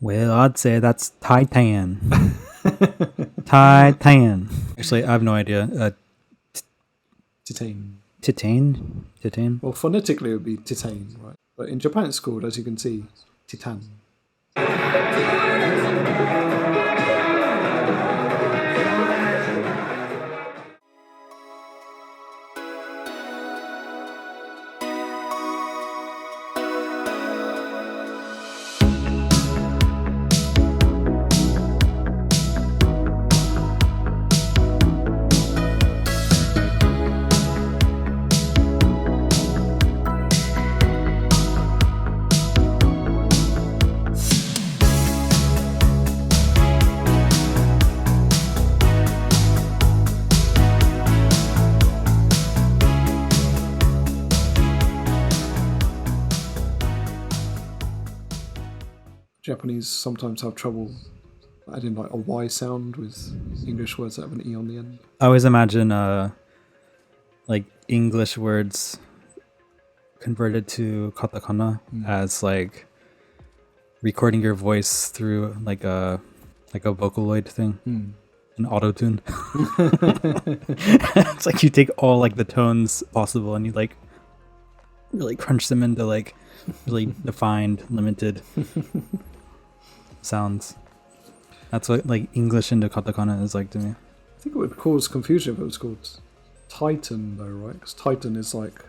Well, I'd say that's Titane. Titane. Actually, I have no idea. Titane. Titane? Well, phonetically it would be Titane, right? But in Japan it's called, as you can see, Titane. Japanese sometimes have trouble adding like a Y sound with English words that have an E on the end. I always imagine like English words converted to katakana as like recording your voice through like a Vocaloid thing, an auto-tune. It's like you take all like the tones possible and you like really crunch them into like really defined, limited sounds. That's what like English into katakana is like to me. I think it would cause confusion if it was called Titan though, right? Because Titan is like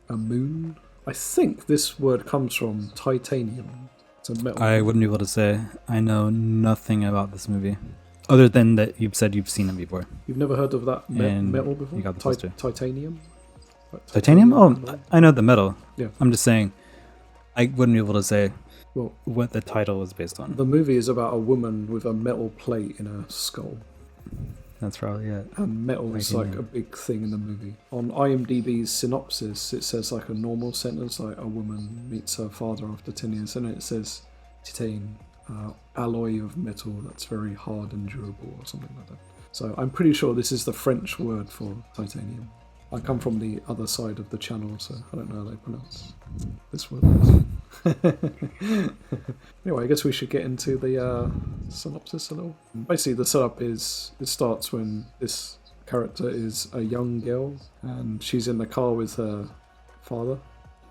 a moon. I think this word comes from titanium. It's a metal. I wouldn't be able to say. I know nothing about this movie. Other than that you've said you've seen it before. You've never heard of that metal before? You got the poster. Titanium? Like titanium? Oh, I know the metal. Yeah. I'm just saying, I wouldn't be able to say what the title was based on. The movie is about a woman with a metal plate in her skull. That's probably it. And metal is like a big thing in the movie. On IMDb's synopsis, it says like a normal sentence, like a woman meets her father after 10 years, and it says titane, alloy of metal that's very hard and durable, or something like that. So I'm pretty sure this is the French word for titanium. I come from the other side of the channel, so I don't know how they pronounce this word. Anyway, I guess we should get into the synopsis a little. Basically, the setup is, it starts when this character is a young girl and she's in the car with her father.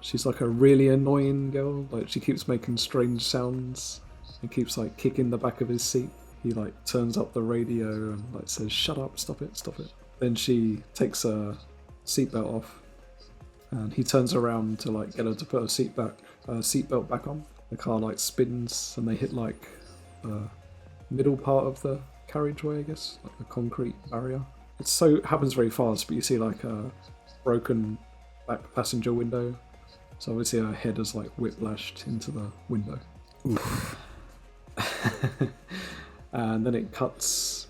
She's like a really annoying girl, like she keeps making strange sounds and keeps like kicking the back of his seat. He like turns up the radio and like says, "Shut up, stop it, stop it." Then she takes her seatbelt off and he turns around to like get her to put her seatbelt back on. The car like spins and they hit like the middle part of the carriageway, I guess, like the concrete barrier. It so happens very fast, but you see like a broken back passenger window. So obviously her head is like whiplashed into the window. Oof. And then it cuts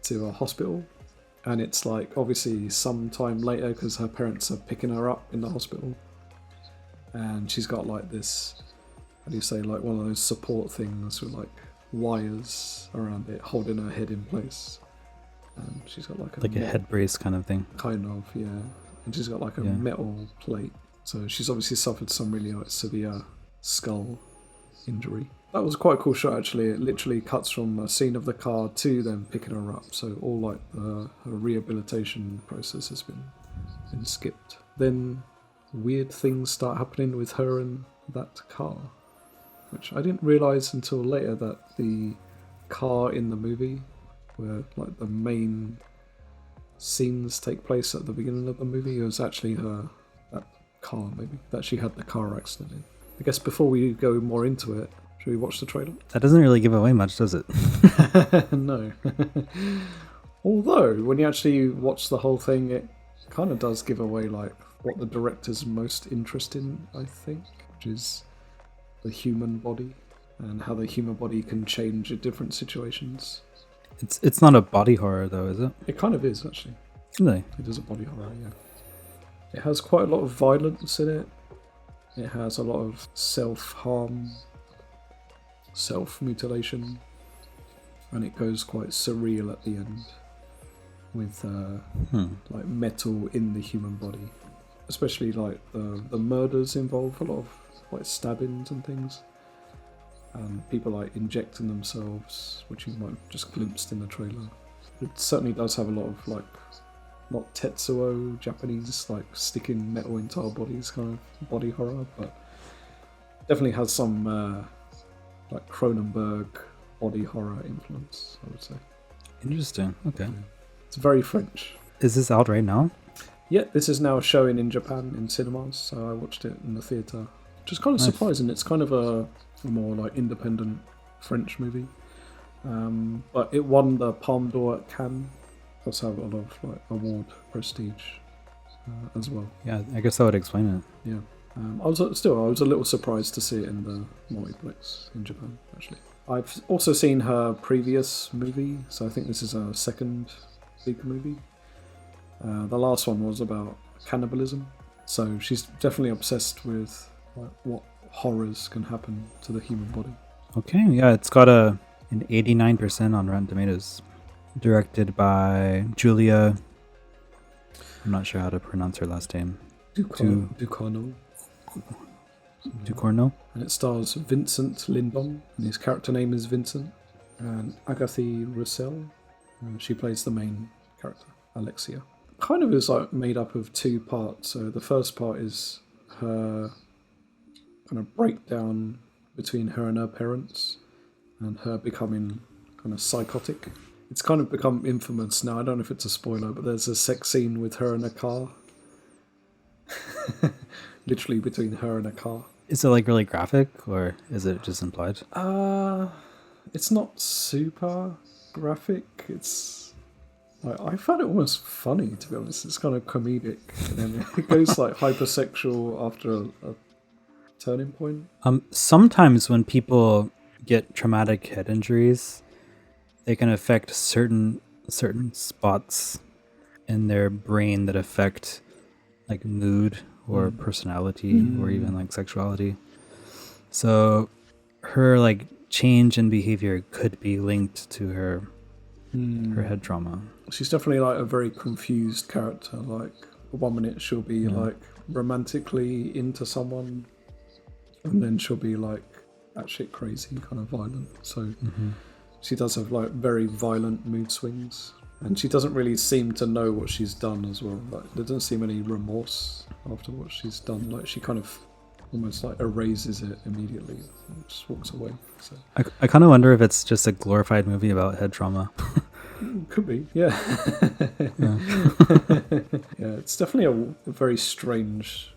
to a hospital. And it's like obviously some time later because her parents are picking her up in the hospital. And she's got like this, how do you say, like one of those support things with like wires around it holding her head in place. And she's got like a head brace kind of thing. Kind of, yeah. And she's got like a metal plate. So she's obviously suffered some really like severe skull injury. That was quite a cool shot actually. It literally cuts from a scene of the car to them picking her up. So all like her rehabilitation process has been skipped. Then weird things start happening with her and that car, which I didn't realise until later that the car in the movie, where like the main scenes take place at the beginning of the movie, it was actually that car maybe, that she had the car accident in. I guess before we go more into it, should we watch the trailer? That doesn't really give away much, does it? No. Although, when you actually watch the whole thing, it kind of does give away like what the director's most interested in, I think, which is the human body and how the human body can change in different situations. It's not a body horror though, is it? It kind of is, actually. Really? It is a body horror, yeah. It has quite a lot of violence in it. It has a lot of self-harm, self-mutilation, and it goes quite surreal at the end with like metal in the human body. Especially like the murders involve a lot of like stabbings and things. and people like injecting themselves, which you might have just glimpsed in the trailer. It certainly does have a lot of like, not Tetsuo Japanese like sticking metal into our bodies kind of body horror, but definitely has some like Cronenberg body horror influence, I would say. Interesting. Okay. It's very French. Is this out right now? Yeah, this is now showing in Japan in cinemas, so I watched it in the theatre. Which is kind of surprising. It's kind of a more like independent French movie. But it won the Palme d'Or at Cannes. Does have a lot of like award prestige as well. Yeah, I guess that would explain it. Yeah. I was a little surprised to see it in the multiplex in Japan, actually. I've also seen her previous movie, so I think this is her second big movie. The last one was about cannibalism, so she's definitely obsessed with like, what horrors can happen to the human body. Okay, yeah, it's got an 89% on Rotten Tomatoes. Directed by Julia, I'm not sure how to pronounce her last name. Ducournau. Ducournau? And it stars Vincent Lindon, and his character name is Vincent, and Agathe Roussel. She plays the main character, Alexia. Kind of is like made up of two parts. So the first part is her kind of breakdown between her and her parents, and her becoming kind of psychotic. It's kind of become infamous now. I don't know if it's a spoiler, but there's a sex scene with her in a car. Literally between her and a car. Is it like really graphic, or is it just implied? It's not super graphic. It's like, I found it almost funny, to be honest. It's kind of comedic, and then it goes like hypersexual after a turning point. Sometimes when people get traumatic head injuries, they can affect certain spots in their brain that affect like mood or personality or even like sexuality. So her like change in behavior could be linked to her head trauma. She's definitely like a very confused character. Like 1 minute she'll be like romantically into someone, and then she'll be like batshit crazy, kind of violent. So she does have like very violent mood swings, and she doesn't really seem to know what she's done as well. Like there doesn't seem any remorse after what she's done. Like she kind of almost like erases it immediately and just walks away. So I kind of wonder if it's just a glorified movie about head trauma. could be, yeah. Yeah, it's definitely a very strange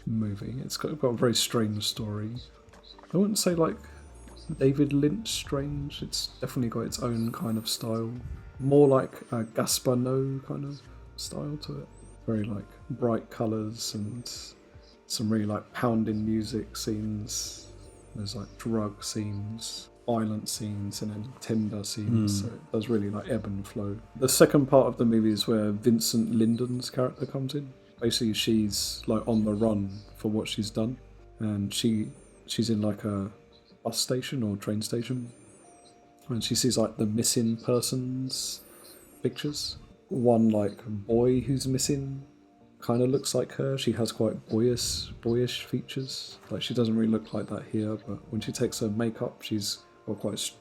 movie. It's got a very strange story. I wouldn't say like David Lynch strange. It's definitely got its own kind of style. More like a Gasper Noe kind of style to it. Very like bright colours and some really like pounding music scenes. There's like drug scenes, violent scenes, and then tender scenes. So it does really like ebb and flow. The second part of the movie is where Vincent Lindon's character comes in. Basically she's like on the run for what she's done, and she's in like a bus station or train station, and she sees like the missing persons pictures. One like boy who's missing kind of looks like her. She has quite boyish features. Like she doesn't really look like that here, but when she takes her makeup, she's got quite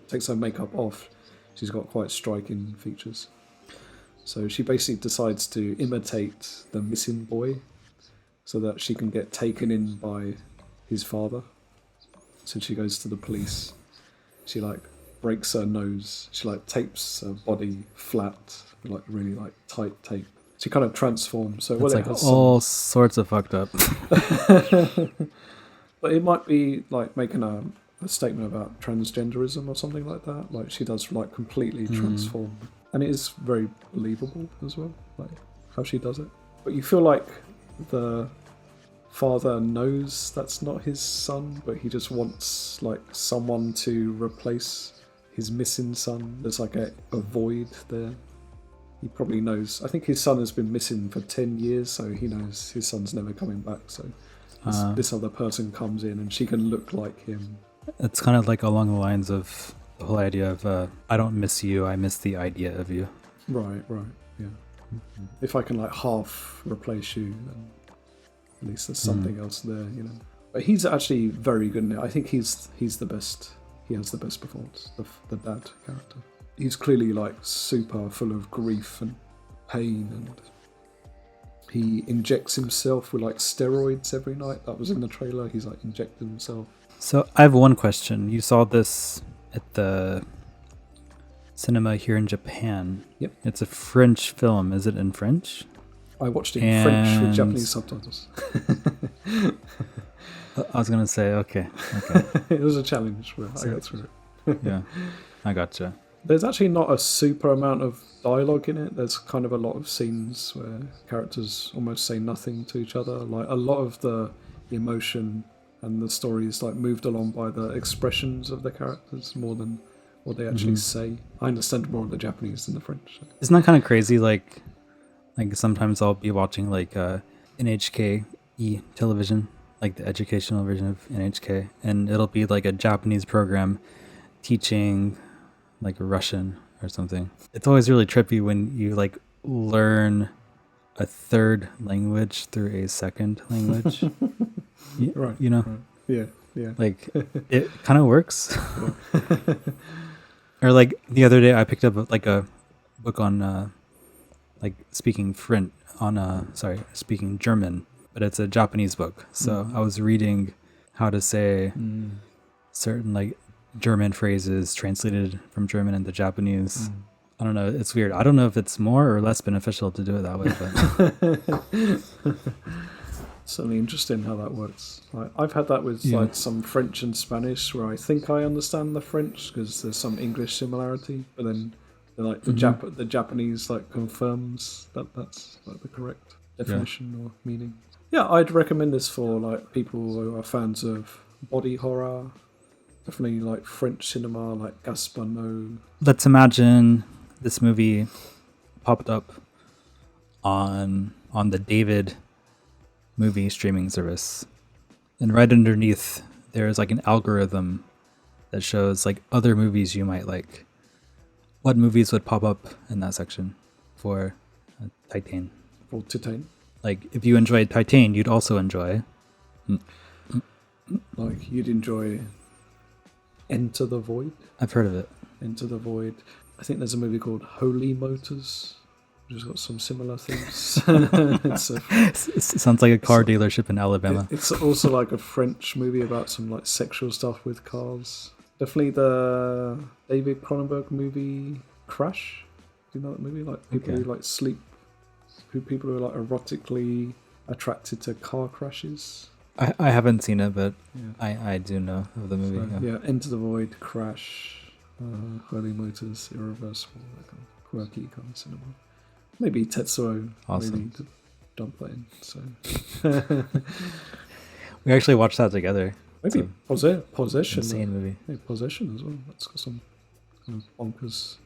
takes her makeup off. She's got quite striking features. So she basically decides to imitate the missing boy, so that she can get taken in by his father. So she goes to the police. She like breaks her nose. She like tapes her body flat with like really like tight tape. She kind of transforms. So it's like all sorts of fucked up. But it might be like making a statement about transgenderism or something like that. Like she does like completely transform, and it is very believable as well, like how she does it. But you feel like the father knows that's not his son, but he just wants like someone to replace his missing son. There's like a void there. He probably knows. I think his son has been missing for 10 years, so he knows his son's never coming back. So this other person comes in and she can look like him. It's kind of like along the lines of the whole idea of I don't miss you, I miss the idea of you. Right, yeah. If I can like half replace you, then at least there's something else there, you know. But he's actually very good in it. I think he's the best. He has the best performance, the dad character. He's clearly like super full of grief and pain, and he injects himself with like steroids every night. That was in the trailer. He's like injected himself. So I have one question. You saw this at the cinema here in Japan. Yep. It's a French film. Is it in French? I watched it in French with Japanese subtitles. I was gonna say okay. It was a challenge, but I got through it. Yeah, I gotcha. There's actually not a super amount of dialogue in it. There's kind of a lot of scenes where characters almost say nothing to each other. Like a lot of the emotion and the story is like moved along by the expressions of the characters more than what they actually say. I understand more of the Japanese than the French. Isn't that kind of crazy? Like sometimes I'll be watching like NHK television, like the educational version of NHK, and it'll be like a Japanese program teaching like Russian or something. It's always really trippy when you like learn a third language through a second language. Right. You know? Right. Yeah. Like it kind of works. Or like the other day I picked up like a book on like speaking speaking German, but it's a Japanese book. So I was reading how to say certain like German phrases translated from German into Japanese. I don't know. It's weird. I don't know if it's more or less beneficial to do it that way. But certainly interesting how that works. Like, I've had that with like some French and Spanish, where I think I understand the French because there's some English similarity, but then like the Japanese like confirms that that's like the correct definition or meaning. Yeah, I'd recommend this for like people who are fans of body horror. Definitely like French cinema, like Gasper Noe. Let's imagine this movie popped up on the David movie streaming service, and right underneath there is like an algorithm that shows like other movies you might like. What movies would pop up in that section for Titane? For Titane? Like if you enjoyed Titane, you'd also enjoy. Like you'd enjoy Enter the Void. I've heard of it. Enter the Void. I think there's a movie called Holy Motors, which has got some similar themes. It sounds like a car dealership in Alabama. It's also like a French movie about some like sexual stuff with cars. Definitely the David Cronenberg movie Crash. Do you know that movie? Like people who like sleep, people who are like erotically attracted to car crashes. I haven't seen it, but I do know of the movie. So, Enter the Void, Crash, Holy Motors, Irreversible, that kind of quirky kind of cinema. Maybe Tetsuo really to dump that in. So we actually watched that together. Maybe Possession. Insane movie. Yeah, Possession as well. That's got some kind of bonkers.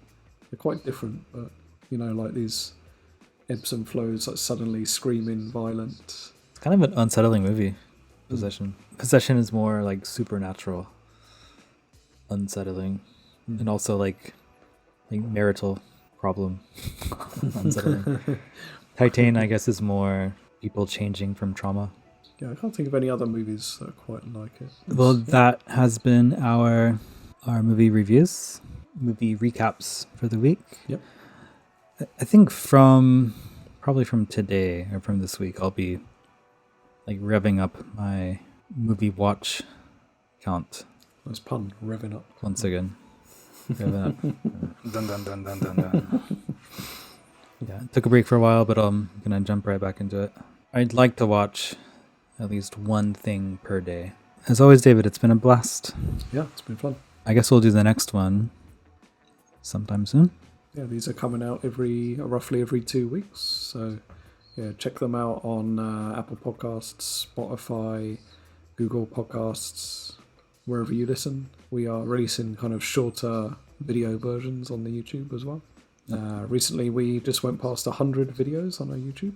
They're quite different, but you know, like these ebbs and flows, like suddenly screaming, violent. It's kind of an unsettling movie. Possession is more like supernatural, unsettling, and also like marital problem, unsettling. Titane, I guess, is more people changing from trauma. Yeah, I can't think of any other movies that are quite like it. Well, that has been our movie reviews, movie recaps for the week. Yep. I think probably from today or from this week, I'll be like revving up my movie watch count. Nice pun, revving up. Once again. Revving up. Dun, dun, dun, dun, dun, dun. Yeah, took a break for a while, but I'm going to jump right back into it. I'd like to watch at least one thing per day. As always, David, it's been a blast. Yeah, it's been fun. I guess we'll do the next one sometime soon. Yeah, these are coming out roughly every 2 weeks. So yeah, check them out on Apple Podcasts, Spotify, Google Podcasts, wherever you listen. We are releasing kind of shorter video versions on the YouTube as well. Recently, we just went past 100 videos on our YouTube.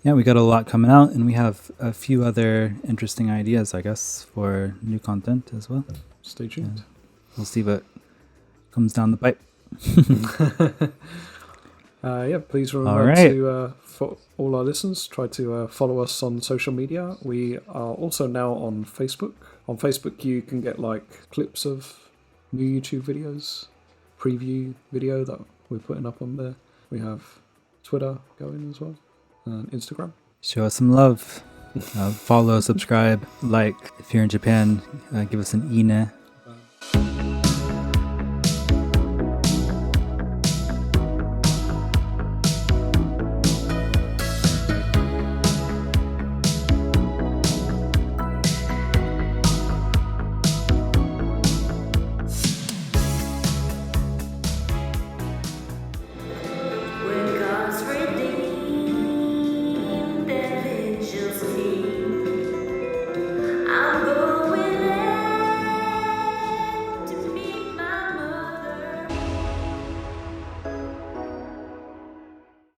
Yeah, we got a lot coming out, and we have a few other interesting ideas, I guess, for new content as well. Stay tuned. We'll see what comes down the pipe. Yeah, please All remember right. to, for all our listeners, try to follow us on social media. We are also now on Facebook. On Facebook, you can get like clips of new YouTube videos, preview video that we're putting up on there. We have Twitter going as well, and Instagram. Show us some love. Follow, subscribe, like. If you're in Japan, give us an ine.